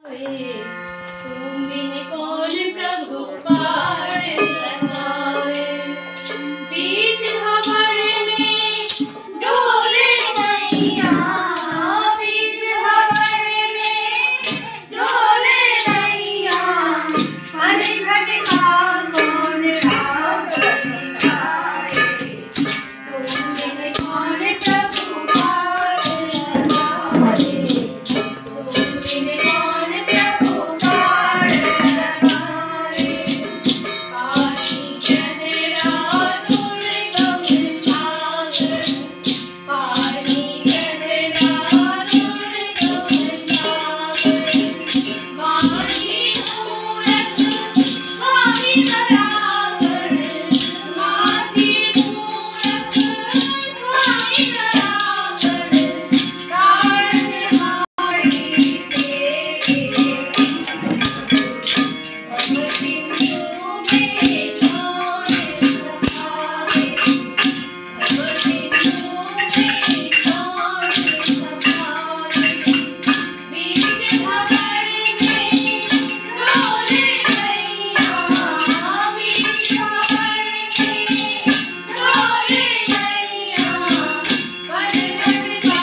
तुम बिन कौन प्रभु पार लगावे। बीच भंवर में डोले नैया, बीच भंवर में डोले नैया। मन भटका कौन राह दिखाए। तुम बिन कौन प्रभु पार लगावे। तुम बिन कौन प्रभु पार लगावे। पानी गहरा तुम गगन सागर, पानी गहरा तुम गगन सागर। माही मूरख माही दयाकर, माही मूरख माही दयाकर। कारण हारी तेरे अब सिंधु में कौन सहारे। अब सिंधु में कौन सहारे। बीच भंवर में डोले नैया, बीच भंवर में डोले नैया। मन भटका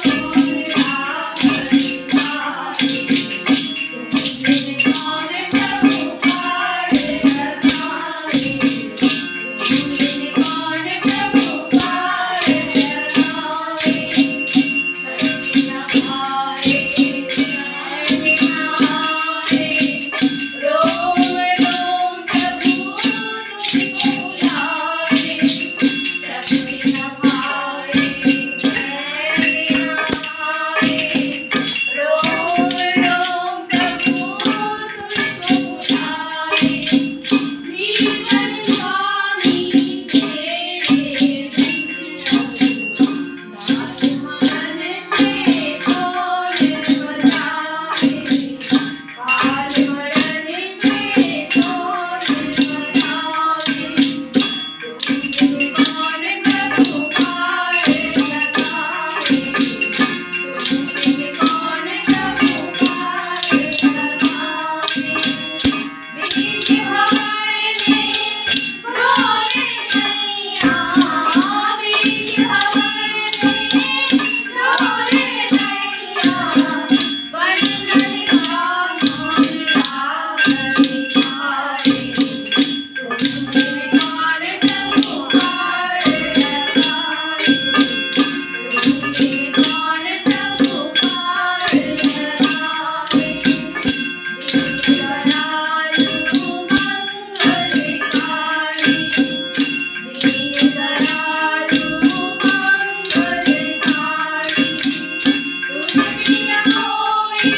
कौन राह दिखाए। तुम बिन कौन प्रभु पार लगावे। तुम बिन कौन प्रभु पार लगावे। शरण हारे शरण हारे। रोम रोम प्रभु तुझको बुलाए। शरण हारे शरण हारे। रोम रोम प्रभु तुझको बुलाए। जीवन स्वामी तेरे बिन नाथ मन से कौन बचाए। काल मरण से कौन बचाए। तुम बिन कौन प्रभु पार लगावे। तुम बिन कौन प्रभु पार लगावे। बीच भंवर में डोले नैया, बीच भंवर में डोले नैया। मन भटका कौन राह दिखाए। तुम बिन कौन प्रभु पार लगावे। तुम बिन कौन प्रभु पार लगावे। दीनदयालु मंगलकारी, दीनदयालु मंगलकारी। तुम बिन कोई